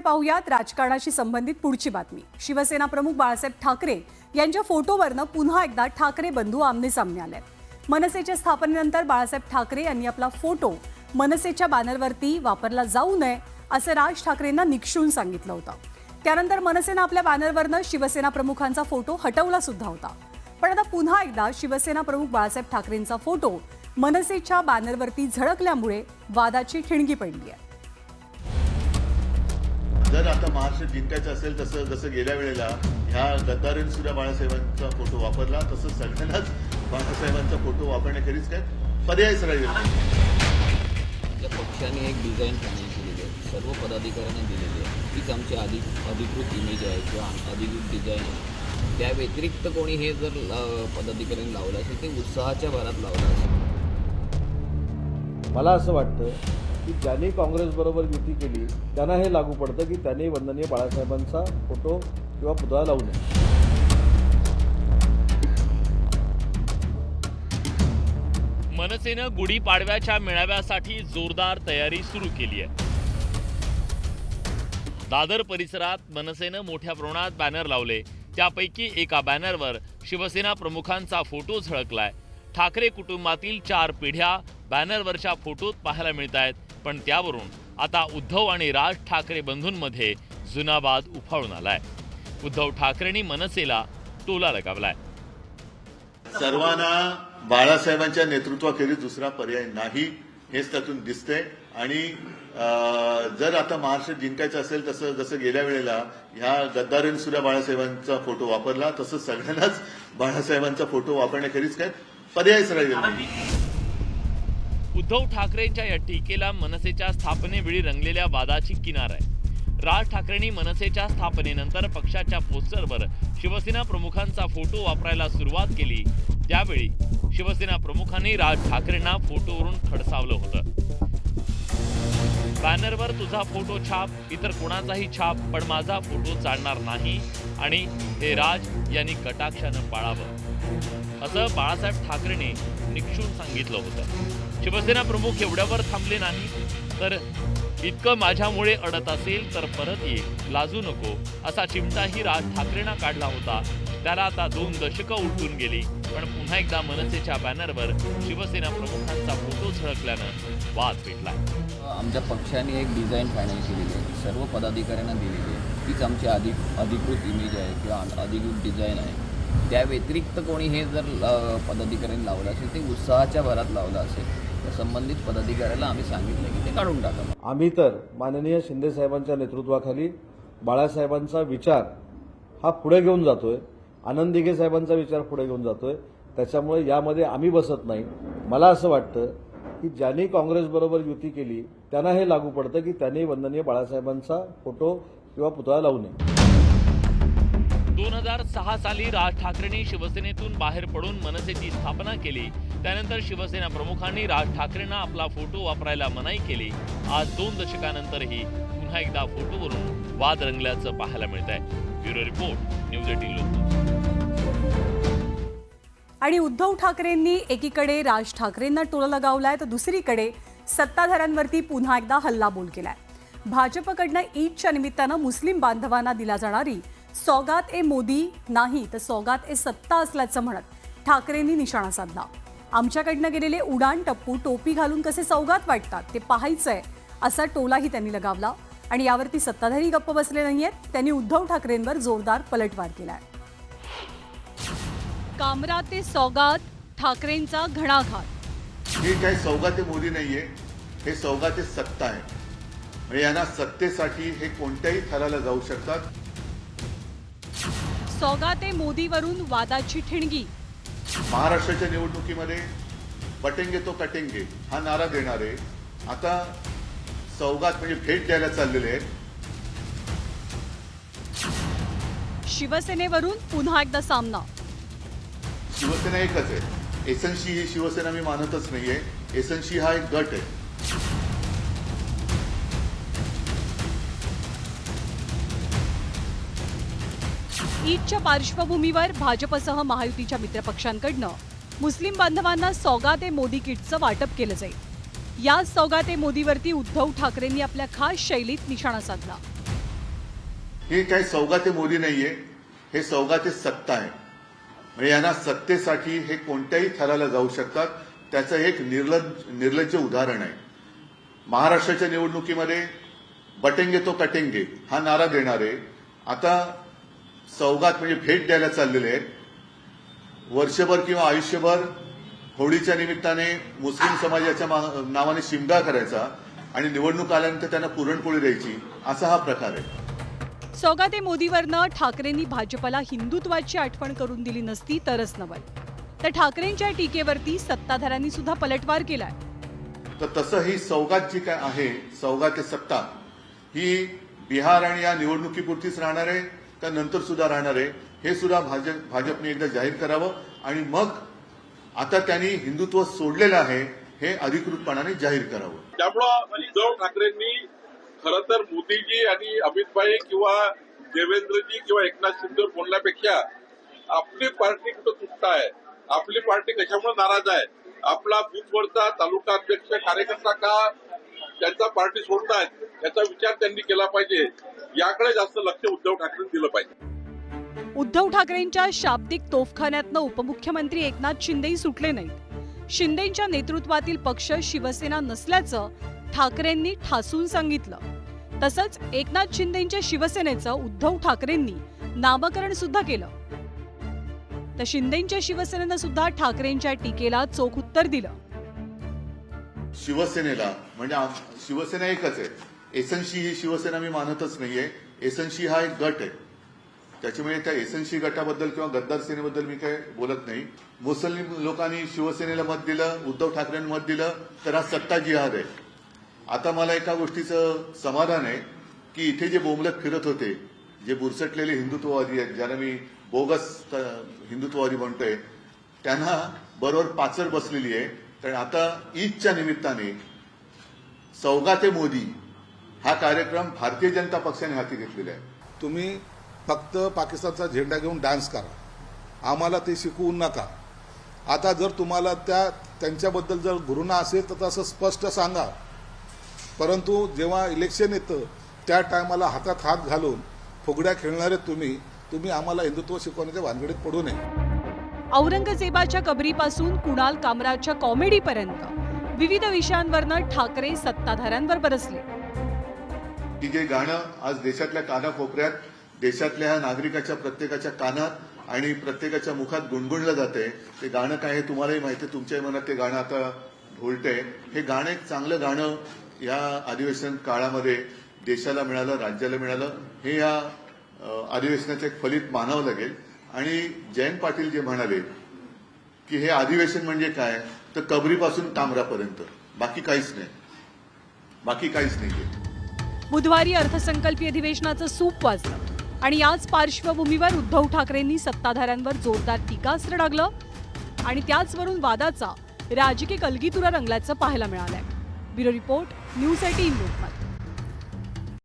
आपण पाहूयात राजकारणाशी संबंधित पुढची बातमी। शिवसेना प्रमुख बाळासाहेब ठाकरे यांच्या फोटोवरनं पुन्हा एकदा ठाकरे बंधू आमने-सामने आले। मनसेच्या स्थापनेनंतर बाळासाहेब ठाकरे यांनी आपला फोटो मनसेच्या बॅनरवरती वापरला जाऊ नये असं राज ठाकरेंना निक्षून सांगितलं होतं। त्यानंतर मनसेने आपल्या बॅनरवरनं शिवसेना प्रमुखांचा फोटो हटवला सुद्धा होता। पण आता पुन्हा एकदा शिवसेना प्रमुख बाळासाहेब ठाकरेंचा फोटो मनसेच्या बॅनरवरती झळकल्यामुळे वादाची ठिणगी पडली आहे। जर आता महाराष्ट्र जिंकायचं असेल तसं जसं गेल्या वेळेला ह्या गद्दारीने सुद्धा बाळासाहेबांचा फोटो वापरला, तसंच सगळ्यांनाच बाळासाहेबांचा फोटो वापरण्याखेरीज काय पर्यायच राहिला नाही। आपल्या पक्षाने एक डिझाईन फायनल केलेली आहे, सर्व पदाधिकाऱ्यांना दिलेली आहे। हीच आमची अधिकृत इमेज आहे किंवा अधिकृत डिझाईन आहे। त्या व्यतिरिक्त कोणी हे जर पदाधिकाऱ्यांनी लावलं असेल ते उत्साहाच्या भरात लावलं असेल। मला असं वाटतं की ज्यांनी काँग्रेसबरोबर युती केली त्यांना हे लागू पडतं की त्यांनी वंदनीय बाळासाहेबांचा फोटो किंवा पुतळा लावू नये। मनसेनं गुढीपाडव्याच्या मेळाव्यासाठी जोरदार तयारी सुरू केली आहे। दादर परिसरात मनसेनं मोठ्या प्रमाणात बॅनर लावले। त्यापैकी एका बॅनरवर शिवसेना प्रमुखांचा फोटो झळकलाय। ठाकरे कुटुंबातील 4 पिढ्या बॅनरवरच्या फोटोत पाहायला मिळत आहेत। पण त्यावरून आता उद्धव आणि राज ठाकरे बंधूंमध्ये जुना वाद उफाळून आलाय। उद्धव ठाकरेंनी मनसेला टोला लगावलाय। सर्वांना बाळासाहेबांच्या नेतृत्वाखेरीज दुसरा पर्याय नाही हेच त्यातून दिसतंय। आणि जर आता महाराष्ट्र जिंकायचं असेल तसं जसं गेल्या वेळेला ह्या गद्दारीने सुद्धा बाळासाहेबांचा फोटो वापरला, तसंच सगळ्यांनाच बाळासाहेबांचा फोटो वापरण्याखेरीज काय पर्यायच राहिला नाही। उद्धव ठाकरेंच्या या टीकेला मनसेच्या स्थापनेवेळी रंगलेल्या वादाची किनार आहे। राज ठाकरेंनी मनसेच्या स्थापनेनंतर पक्षाच्या पोस्टरवर शिवसेना प्रमुखांचा फोटो वापरायला सुरुवात केली। त्यावेळी शिवसेना प्रमुखांनी राज ठाकरेंना फोटोवरून खडसावलं होतं। बॅनरवर तुझा फोटो छाप, इतर कोणाचाही छाप, पण माझा फोटो चालणार नाही आणि हे राज यांनी कटाक्षानं पाळावं असं बाळासाहेब ठाकरेंनी निक्षून सांगितलं होतं। शिवसेना प्रमुख एवढ्यावर थांबले नाही, तर इतकं माझ्यामुळे अडत असेल तर परत ये, लाजू नको असा चिमटाही राज ठाकरेंना काढला होता। त्याला आता 2 दशकं उलटून गेली, पण पुन्हा एकदा मनसेच्या बॅनरवर शिवसेना प्रमुखांचा फोटो झळकल्यानं वाद पेटला। आमच्या पक्षाने एक डिझाईन फायनल केलेली आहे, सर्व पदाधिकाऱ्यांना दिलेली आहे। हीच आमची अधिकृत इमेज आहे किंवा अधिकृत डिझाईन आहे। त्या व्यतिरिक्त कोणी हे जर पदाधिकाऱ्यांनी लावलं असेल ते उत्साहाच्या भरात लावलं असेल तर संबंधित पदाधिकाऱ्याला आम्ही सांगितलं की ते काढून टाका। आम्ही तर माननीय शिंदे साहेबांच्या नेतृत्वाखाली बाळासाहेबांचा विचार हा पुढे घेऊन जातोय, आनंद दिघे साहेबांचा विचार पुढे घेऊन जातोय। त्याच्यामुळे यामध्ये आम्ही बसत नाही। मला असं वाटतं की ज्यांनी काँग्रेसबरोबर युती केली त्यांना हे लागू पडतं की त्यांनी वंदनीय बाळासाहेबांचा फोटो किंवा पुतळा लावू नये। 2006 साली राज ठाकरेंनी शिवसेनेतून बाहेर पडून मनसेची स्थापना केली। त्यानंतर शिवसेना प्रमुखांनी राज ठाकरेंना आपला फोटो वापरायला मनाई केली। आज 2 दशकांनंतरही पुन्हा एकदा फोटोवरून वाद रंगल्याचं पाहायला मिळत आहे। Bureau report, news 18 Lokmat. आणि उद्धव ठाकरेंनी एकीकडे राज ठाकरेंना टोला लगावलाय तर दुसरीकडे सत्ताधाऱ्यांवरती पुन्हा एकदा हल्लाबोल केलाय। भाजपकडनं ईदच्या निमित्तानं मुस्लिम बांधवांना दिला जाणारी सौगात ए मोदी नाही तर सौगात ए सत्ता असल्याचं म्हणत ठाकरेंनी निशाणा साधला। आमच्याकडनं गेलेले उडाण टप्पू टोपी घालून कसे सौगात वाटतात ते पाहायचंय असा टोलाही त्यांनी लगावला। आणि यावरती सत्ताधारी गप्प बसले नाहीयेत, त्यांनी उद्धव ठाकरेंवर जोरदार पलटवार केलाय। कामरा ते सौगात, ठाकरेंचा घणाघात। हे काही सौगात मोदी नाहीये, हे सौगात सत्ता आहे। म्हणजे यांना सत्तेसाठी हे कोणत्याही थराला जाऊ शकतात। सौगात ए मोदीवरून वादाची ठिणगी। महाराष्ट्राच्या निवडणुकीमध्ये बटेंगे तो कटेंगे हा नारा देणारे आता सौगात म्हणजे भेट द्यायला चाललेले आहेत। शिवसेनेवरून पुन्हा एकदा सामना। शिवसेना एकच आहे, एसएनसी ही शिवसेना मी मानतच नाहीये। एसएनसी हा एक गट आहे। ईदच्या पार्श्वभूमीवर भाजपसह महायुतीच्या मित्रपक्षांकडनं मुस्लिम बांधवांना सौगात ए मोदी किटचं वाटप केलं जाईल। या सौगात ए मोदीवरती उद्धव ठाकरेंनी आपल्या खास शैलीत निशाणा साधला। हे काही सौगाते मोदी नाहीये, हे सौगाते सत्ता आहे. म्हणजे यांना सत्तेसाठी हे कोणत्याही थराला जाऊ शकतात. त्याचं एक निर्लज्ज उदाहरण आहे. महाराष्ट्राच्या निवडणुकीमध्ये बटेंगे तो कटेंगे हा नारा देणारे आता सौगात म्हणजे भेट द्यायला चाललेले आहेत. वर्षभर किंवा आयुष्यभर होळीच्या निमित्ताने मुस्लिम समाजाच्या नावाने शिमगा करायचा आणि निवडणूक आल्यानंतर त्यांना पुरणपोळी द्यायची, असा हा प्रकार आहे. सौगाते मोदीवरनं ठाकरेंनी भाजपला हिंदुत्वाची आठवण करून दिली नसती तरच नवल. तर ठाकरेंच्या टीकेवरती सत्ताधाऱ्यांनी सुद्धा पलटवार केलाय. तर तसं ही सौगात जी काय आहे, सौगाते सत्ता ही बिहार आणि या निवडणुकीपुरतीच राहणार आहे का नंतर सुद्धा राहणार आहे, हे सुद्धा भाजपने एकदा जाहीर करावं. आणि मग आता त्यांनी हिंदुत्व सोडलेलं आहे हे अधिकृतपणाने जाहीर करावं. त्यामुळं उद्धव ठाकरेंनी खरं तर मोदीजी आणि अमितभाई किंवा देवेंद्रजी किंवा एकनाथ शिंदे बोलण्यापेक्षा आपली पार्टी कुठं तुटत आहे, आपली पार्टी कशामुळे नाराज आहे, आपला बूथवरचा तालुका अध्यक्ष कार्यकर्ता का त्यांचा पार्टी सोडतायत याचा विचार त्यांनी केला पाहिजे. याकडे जास्त लक्ष उद्धव ठाकरेंनी दिलं पाहिजे. उद्धव ठाकरेंच्या शाब्दिक तोफखान्यातनं उपमुख्यमंत्री एकनाथ शिंदेही सुटले नाहीत. शिंदेंच्या नेतृत्वातील पक्ष शिवसेना नसल्याचं ठाकरेंनी ठासून सांगितलं. तसंच एकनाथ शिंदेंच्या शिवसेनेचं उद्धव ठाकरेंनी नामकरण सुद्धा केलं. तर शिंदेंच्या शिवसेनेनं सुद्धा ठाकरेंच्या टीकेला चोख उत्तर दिलं. शिवसेनेला म्हणजे शिवसेना एकच आहे. एसएनसी ही शिवसेना मी मानतच नाहीये. एसएनसी हा एक गट आहे. त्याच्यामुळे त्या एसएनसी गटाबद्दल किंवा गद्दार सेनेबद्दल मी काही बोलत नाही. मुस्लिम लोकांनी शिवसेनेला मत दिलं, उद्धव ठाकरेंना मत दिलं, तर हा सत्ता जिहाद आहे. आता मला एका गोष्टीचं समाधान आहे की इथे जे बोंबलत फिरत होते, जे बुरसटलेले हिंदुत्ववादी आहेत, ज्यांना मी बोगस हिंदुत्ववादी म्हणतोय, त्यांना बरोबर पाचर बसलेली आहे. तर आता ईदच्या निमित्ताने सौगाते मोदी हा कार्यक्रम भारतीय जनता पक्षाने हाती घेतलेला आहे. तुम्ही फक्त पाकिस्तानचा झेंडा घेऊन डान्स करा, आम्हाला ते शिकवू नका. आता जर तुम्हाला त्यांच्याबद्दल जर घृणा असेल तर तसं स्पष्ट सांगा. परंतु जेव्हा इलेक्शन येतं त्या टायमाला हातात हात घालून फुगड्या खेळणारे तुम्ही आम्हाला हिंदुत्व शिकवण्याच्या भानगडीत पडू नये. औरंगजेबाच्या कबरीपासून कुणाल कामराच्या कॉमेडीपर्यंत विविध विषयांवरनं ठाकरे सत्ताधाऱ्यांवर बरसले. की जे गाणं आज देशातल्या कानाकोपऱ्यात, देशातल्या नागरिकाच्या प्रत्येकाच्या कानात आणि प्रत्येकाच्या मुखात गुणगुणलं जाते, ते गाणं काय हे तुम्हालाही माहिती आहे. तुमच्याही मनात ते गाणं आता ढोलतंय. हे गाणं एक चांगलं गाणं या अधिवेशन काळामध्ये देशाला मिळालं, राज्याला मिळालं. हे या अधिवेशनाचं एक फलित मानावं लागेल. आणि जयंत पाटील जे म्हणाले की हे अधिवेशन म्हणजे काय, तर कबरीपासून कामरापर्यंत, बाकी काहीच नाही. बुधवारी अर्थसंकल्पीय अधिवेशनाचं सूप वाजलं आणि याच पार्श्वभूमीवर उद्धव ठाकरेंनी सत्ताधाऱ्यांवर जोरदार टीकास्त्र डागलं आणि त्याचवरून वादाचा राजकीय कलगीतुरा रंगल्याचं पाहायला मिळालंय. Bureau report, news 18 Lokmat.